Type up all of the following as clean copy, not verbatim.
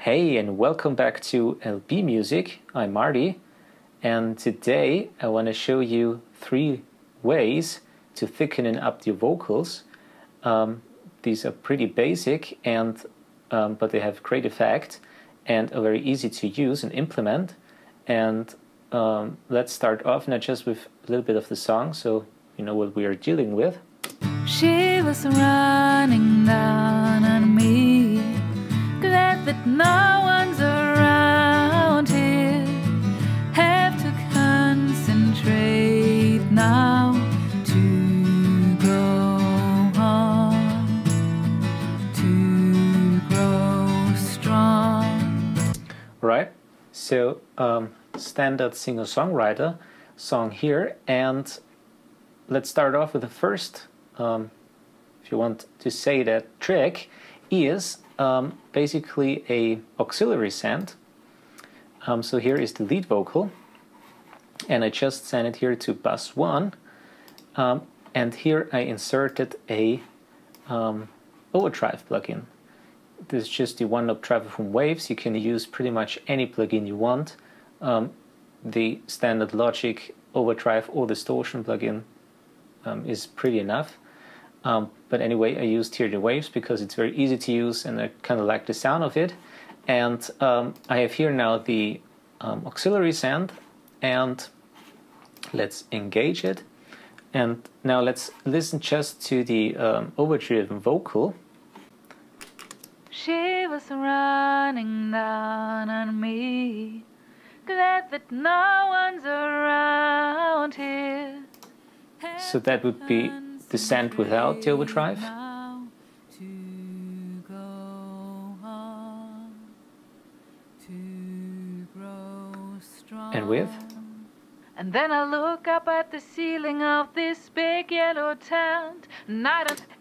Hey, and welcome back to LB Music. I'm Marty, and today I want to show you 3 ways to thicken up your vocals. These are pretty basic, and but they have great effect and are very easy to use and implement. And let's start off now just with a little bit of the song, so you know what we are dealing with. She was running down on me, glad that no one's around here. Have to concentrate now to go on, to grow strong. Right, so standard singer-songwriter song here, and let's start off with the first, if you want to say that, trick is basically a auxiliary send. So here is the lead vocal, and I just sent it here to bus 1, and here I inserted a Overdrive plugin. This is just the one-knob driver from Waves. You can use pretty much any plugin you want. The standard Logic Overdrive or Distortion plugin is pretty enough. But anyway, I used here the Waves because it's very easy to use and I kind of like the sound of it. And I have here now the auxiliary send, and let's engage it. And now let's listen just to the overdriven vocal. She was running down on me, glad that no one's around here. So that would be the send without the overdrive. And with. And then I look up at the ceiling of this big yellow tent,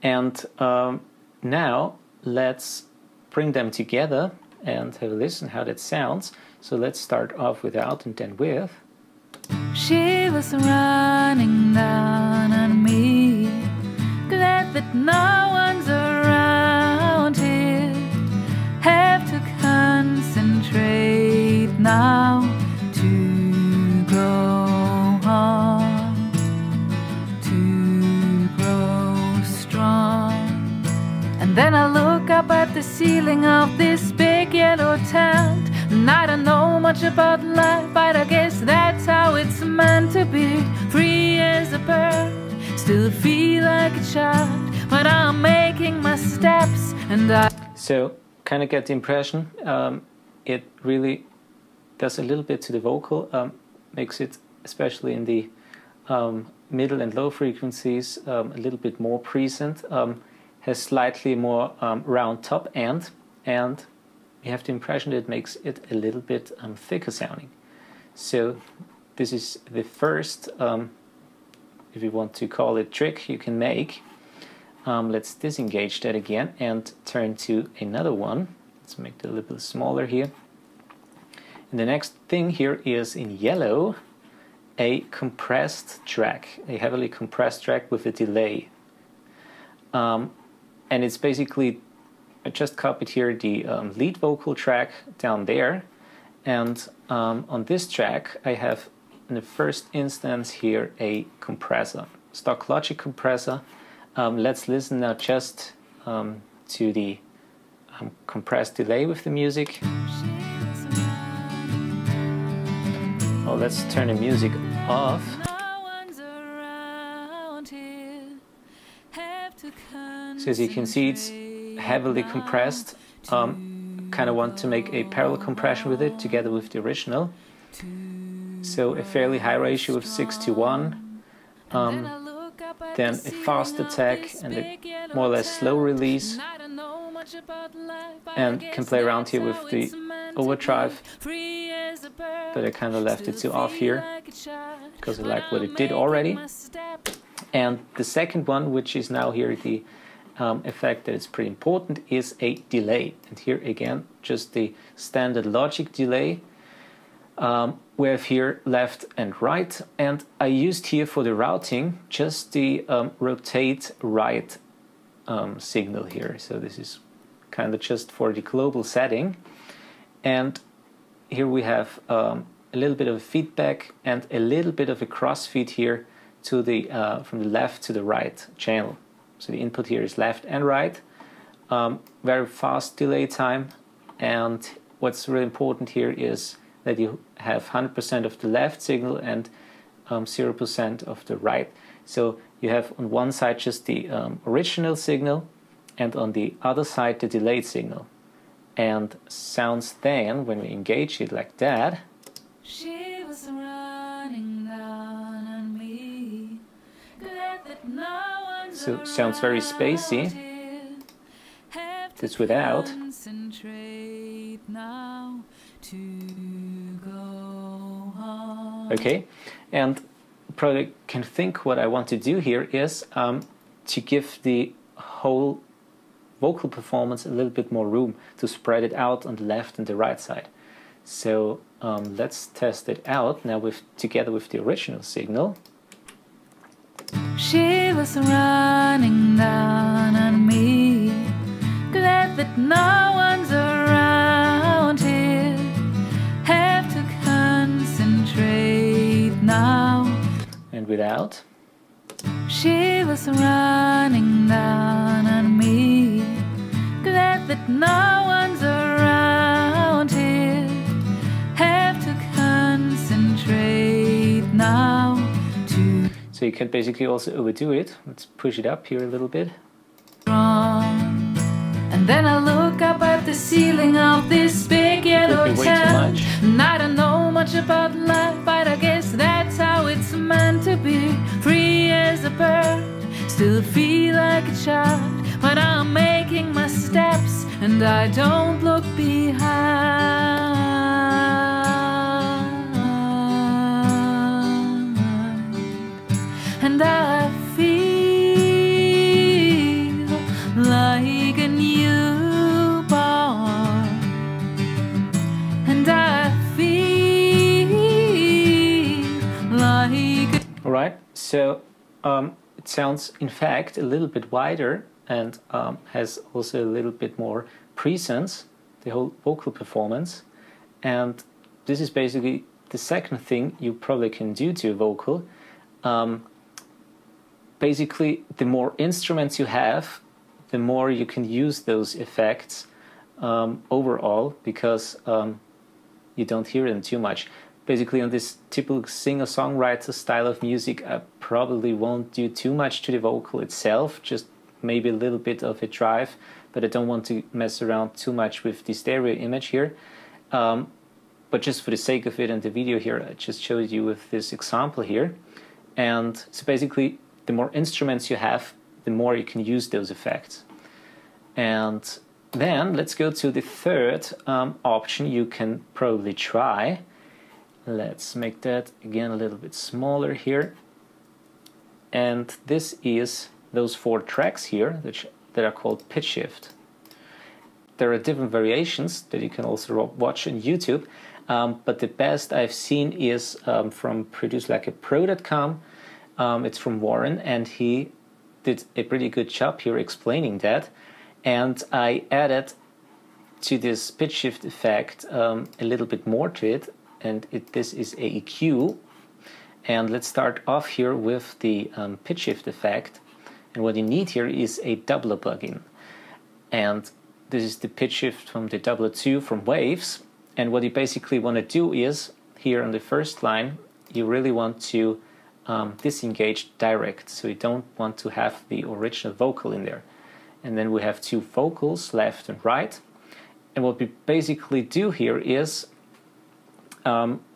and now let's bring them together and have a listen how that sounds. So let's start off without and then with. She was running down on me, glad that no one's around here. Have to concentrate now to go on, to grow strong. And then I look up at the ceiling of this big yellow tent, and I don't know much about life, but I guess that's how it's meant to be. Free as a bird, still feel like a child, but I'm making my steps, and So, kind of get the impression, it really does a little bit to the vocal, makes it, especially in the middle and low frequencies, a little bit more present, has slightly more round top end, and you have the impression that it makes it a little bit thicker sounding. So this is the first, if you want to call it, trick you can make. Let's disengage that again and turn to another one. Let's make it a little bit smaller here. And the next thing here is in yellow, a compressed track, a heavily compressed track with a delay. And it's basically, I just copied here the lead vocal track down there, and on this track I have in the first instance here a compressor, stock Logic compressor. Let's listen now just to the compressed delay with the music. Oh, let's turn the music off. So as you can see, it's heavily compressed. Kind of want to make a parallel compression with it together with the original. So a fairly high ratio of 6:1, then a fast attack and a more or less slow release, and can play around here with the overdrive, but I kind of left it too off here because I like what it did already. And the second one, which is now here the effect that is pretty important, is a delay. And here again, just the standard Logic delay. We have here left and right, and I used here for the routing just the rotate right signal here. So this is kind of just for the global setting. And here we have a little bit of feedback and a little bit of a crossfeed here to the from the left to the right channel. So the input here is left and right. Very fast delay time, and what's really important here is that you have 100% of the left signal and 0% of the right. So you have on one side just the original signal, and on the other side the delayed signal. And sounds then, when we engage it like that, she was running down on me, glad that no one's so sounds very spacey. This without. Now to go on. Okay, and probably can think what I want to do here is to give the whole vocal performance a little bit more room to spread it out on the left and the right side. So let's test it out now together with the original signal. She was running down on me, glad that no one's around here, have to concentrate now. And without. She was running down on me, glad that no one's around here, have to concentrate now. So you can basically also overdo it. Let's push it up here a little bit. And then I look up at the ceiling of this big yellow town, and I don't know much about life, but I guess that's how it's meant to be. Free as a bird, still feel like a child, but I'm making my steps and I don't look behind. And I feel like a newborn, and I feel like all right, so it sounds in fact a little bit wider and has also a little bit more presence, the whole vocal performance. And this is basically the second thing you probably can do to a vocal. Basically, the more instruments you have, the more you can use those effects overall, because you don't hear them too much. Basically, on this typical singer-songwriter style of music, I probably won't do too much to the vocal itself, just maybe a little bit of a drive, but I don't want to mess around too much with the stereo image here. But just for the sake of it and the video here, I just showed you with this example here. And so basically, the more instruments you have, the more you can use those effects. And then let's go to the third option you can probably try. Let's make that again a little bit smaller here. And this is those 4 tracks here that are called pitch shift. There are different variations that you can also watch on YouTube, but the best I've seen is from producelikeapro.com. It's from Warren, and he did a pretty good job here explaining that. And I added to this pitch shift effect a little bit more to it, and this is a EQ. And let's start off here with the pitch shift effect. And what you need here is a doubler plugin. And this is the pitch shift from the doubler 2 from Waves. And what you basically want to do is, here on the first line, you really want to disengage direct, so you don't want to have the original vocal in there. And then we have 2 vocals, left and right. And what we basically do here is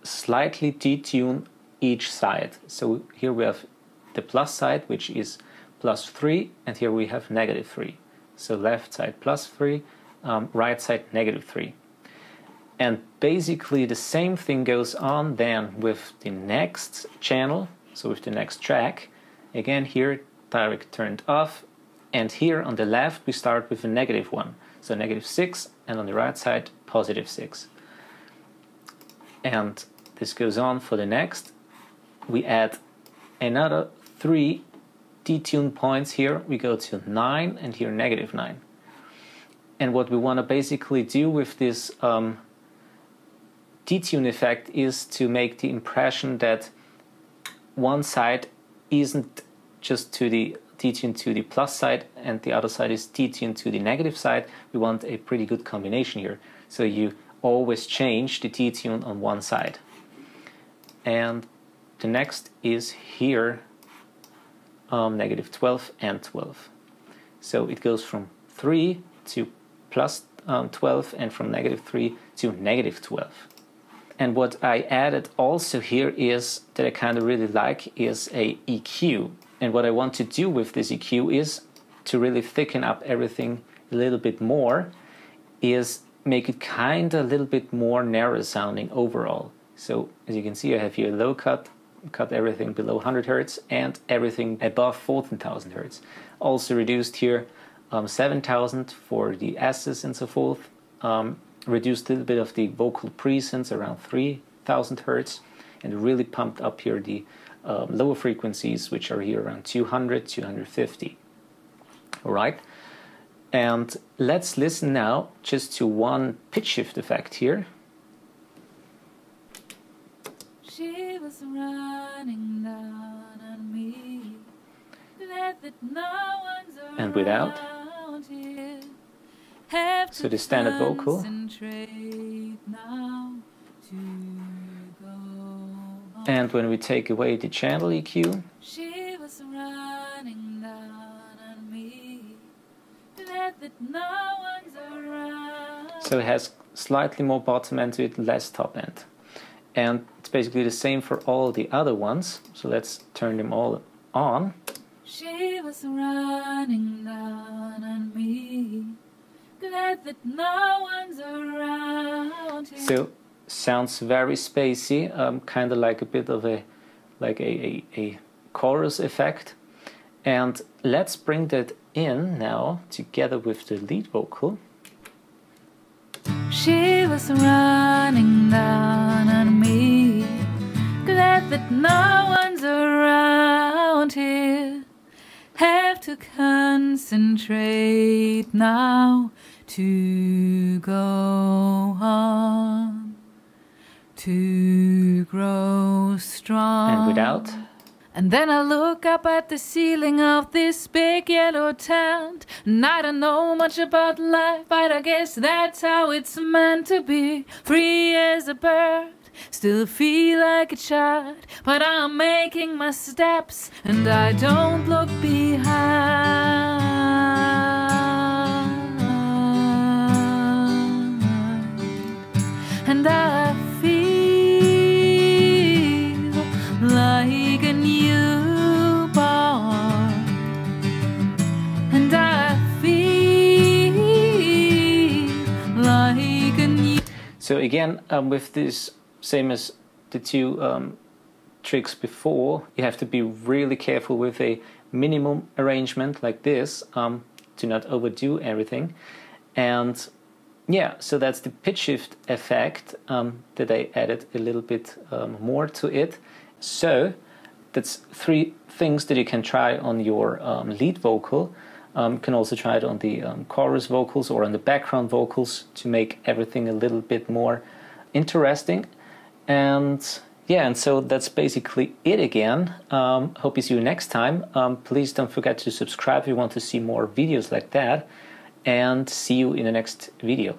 slightly detune each side. So here we have the plus side, which is +3, and here we have -3. So left side +3, right side -3. And basically the same thing goes on then with the next channel, so with the next track. Again here, direct turned off, and here on the left we start with a -1, so -6, and on the right side +6. And this goes on for the next. We add another 3 detune points here. We go to 9 and here -9. And what we want to basically do with this detune effect is to make the impression that one side isn't just to the detuned to the plus side and the other side is detuned to the negative side. We want a pretty good combination here. So you always change the detune on one side. And the next is here, negative 12 and 12. So it goes from 3 to plus 12 and from negative 3 to negative 12. And what I added also here is that I kind of really like is a EQ. And what I want to do with this EQ is to really thicken up everything a little bit more, is make it kind of a little bit more narrow sounding overall. So as you can see, I have here low cut everything below 100 Hertz and everything above 14,000 Hertz. Also reduced here 7,000 for the S's and so forth. Reduced a little bit of the vocal presence around 3,000 Hertz and really pumped up here the lower frequencies, which are here around 200, 250. All right. And let's listen now just to one pitch shift effect here. She was running down on me, glad that no one's around. And without. Here. So the standard vocal. Now to go. And when we take away the channel EQ. She was running down on me, glad that no one's around. So it has slightly more bottom end to it, less top end. And it's basically the same for all the other ones. So let's turn them all on. She was running down on me, glad that no one's around here. So sounds very spacey, kind of like a bit of a chorus effect. And let's bring that in now together with the lead vocal. She was running down on me, glad that no one's around here. Have to concentrate now to go on, to grow strong. And without. And then I look up at the ceiling of this big yellow tent, and I don't know much about life, but I guess that's how it's meant to be. Free as a bird, still feel like a child, but I'm making my steps, and I don't look behind. And I feel like a newborn, and I feel like a new. So again, with this, same as the two tricks before, you have to be really careful with a minimum arrangement like this, to not overdo everything. And yeah, so that's the pitch shift effect that I added a little bit more to it. So that's 3 things that you can try on your lead vocal. You can also try it on the chorus vocals or on the background vocals to make everything a little bit more interesting. And yeah, and so that's basically it again. Hope to see you next time. Please don't forget to subscribe if you want to see more videos like that. And see you in the next video.